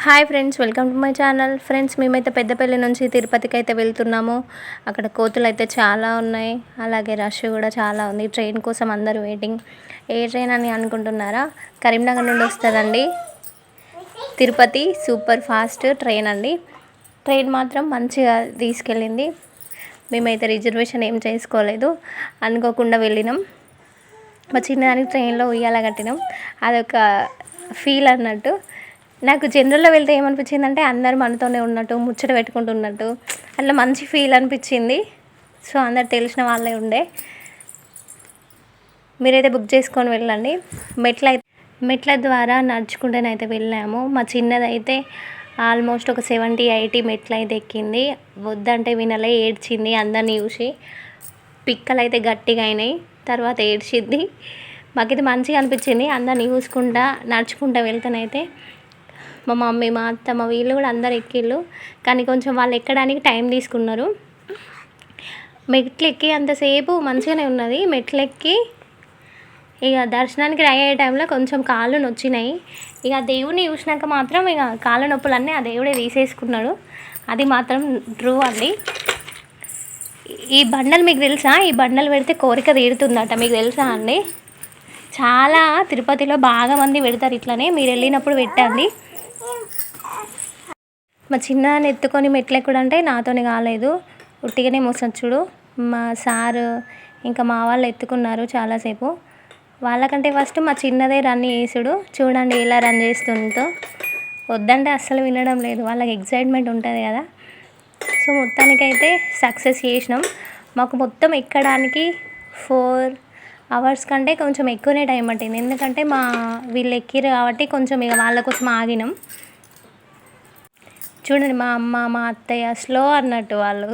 Hi friends, welcome to my channel. Friends, మేమైతే పెద్దపల్లి నుంచి తిరుపతికి అయితే వెళ్తున్నాము. అక్కడ కోతులు అయితే చాలా ఉన్నాయి, అలాగే రష్ కూడా చాలా ఉంది. ట్రైన్ కోసం అందరూ వెయిటింగ్. ఏ ట్రైన్ అని అనుకుంటున్నారా? కరీంనగర్ నుండి వస్తుందండి తిరుపతి సూపర్ ఫాస్ట్ ట్రైన్ అండి. ట్రైన్ మాత్రం మంచిగా తీసుకెళ్ళింది. మేమైతే రిజర్వేషన్ ఏం చేసుకోలేదు, అనుకోకుండా వెళ్ళినాం. మా చిన్నదానికి ట్రైన్లో ఉయ్యాల కట్టినాం. అదొక ఫీల్ అన్నట్టు. నాకు జనరల్లో వెళ్తే ఏమనిపించిందంటే అందరు మనతోనే ఉన్నట్టు, ముచ్చట పెట్టుకుంటున్నట్టు, అట్లా మంచి ఫీల్ అనిపించింది. సో అందరు తెలిసిన వాళ్ళే ఉండే. మీరైతే బుక్ చేసుకొని వెళ్ళండి. మెట్ల ద్వారా నడుచుకుంటూనైతే వెళ్ళాము. మా చిన్నదైతే ఆల్మోస్ట్ ఒక 70-80 మెట్లు అయితే ఎక్కింది. వద్దంటే వినలే, ఏడ్చింది. అందరిని చూసి పిక్కలు అయితే గట్టిగా అయినాయి. తర్వాత ఏడ్చింది. మాకైతే మంచిగా అనిపించింది. అందరిని చూసుకుంటా నడుచుకుంటూ వెళ్తానైతే మా మమ్మీ, మా అత్తమ్మ వీళ్ళు కూడా అందరు ఎక్కిళ్ళు. కానీ కొంచెం వాళ్ళు ఎక్కడానికి టైం తీసుకున్నారు. మెట్లు ఎక్కి అంతసేపు మంచిగానే ఉన్నది. మెట్లు ఎక్కి ఇక దర్శనానికి రెడీ అయ్యే టైంలో కొంచెం కాళ్ళు నొచ్చినాయి. ఇక దేవుని చూసినాక మాత్రం ఇక కాళ్ళ నొప్పులన్నీ ఆ దేవుడే తీసేసుకున్నాడు. అది మాత్రం ట్రూ అండి. ఈ బండలు మీకు తెలుసా? ఈ బండలు పెడితే కోరిక తీరుతుందట. మీకు తెలుసా అండి? చాలా తిరుపతిలో బాగా మంది పెడతారు ఇట్లనే. మీరు వెళ్ళినప్పుడు పెట్టండి. మా చిన్నాన్ని ఎత్తుకొని మెట్లు ఎక్కుడంటే నాతోని కాలేదు, ఉట్టిగానే మోసొచ్చుడు. మా సారు ఇంకా మా వాళ్ళు ఎత్తుకున్నారు చాలాసేపు. వాళ్ళకంటే ఫస్ట్ మా చిన్నదే రన్ చేసుడు. చూడండి ఎలా రన్ చేస్తుందో. వద్దంటే అస్సలు వినడం లేదు. వాళ్ళకి ఎక్సైట్మెంట్ ఉంటుంది కదా. సో మొత్తానికైతే సక్సెస్ చేసినాం. మాకు మొత్తం ఎక్కడానికి 4 hours కంటే కొంచెం ఎక్కువనే టైం పట్టింది. ఎందుకంటే వీళ్ళు ఎక్కిరు కాబట్టి కొంచెం ఇక వాళ్ళ కోసం ఆగినాం. చూడండి, మా అమ్మ, మా అత్తయ్య స్లో అన్నట్టు వాళ్ళు.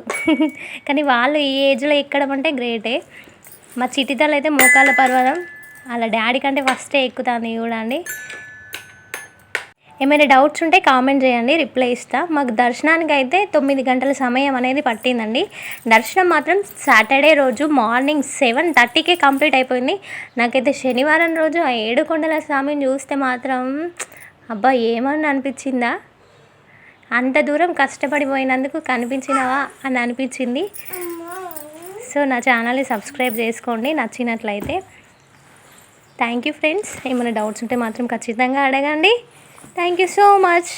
కానీ వాళ్ళు ఈ ఏజ్లో ఎక్కడం అంటే గ్రేటే. మా చిటితలు అయితే మోకాళ్ళ పర్వతం వాళ్ళ డాడీ కంటే ఫస్టే ఎక్కుతుంది చూడండి. ఏమైనా డౌట్స్ ఉంటే కామెంట్ చేయండి, రిప్లై ఇస్తా. మాకు దర్శనానికి అయితే 9 గంటల సమయం అనేది పట్టిందండి. దర్శనం మాత్రం సాటర్డే రోజు మార్నింగ్ 7:30కే కంప్లీట్ అయిపోయింది. నాకైతే శనివారం రోజు ఆ 7 కొండల స్వామిని చూస్తే మాత్రం అబ్బా ఏమన్నా అనిపించిందా, అంత దూరం కష్టపడిపోయినందుకు కనిపించినవా అని అనిపించింది. సో నా ఛానల్ని సబ్స్క్రైబ్ చేసుకోండి నచ్చినట్లయితే. Thank you friends. ఏమైనా డౌట్స్ ఉంటే మాత్రం ఖచ్చితంగా అడగండి. Thank you so much.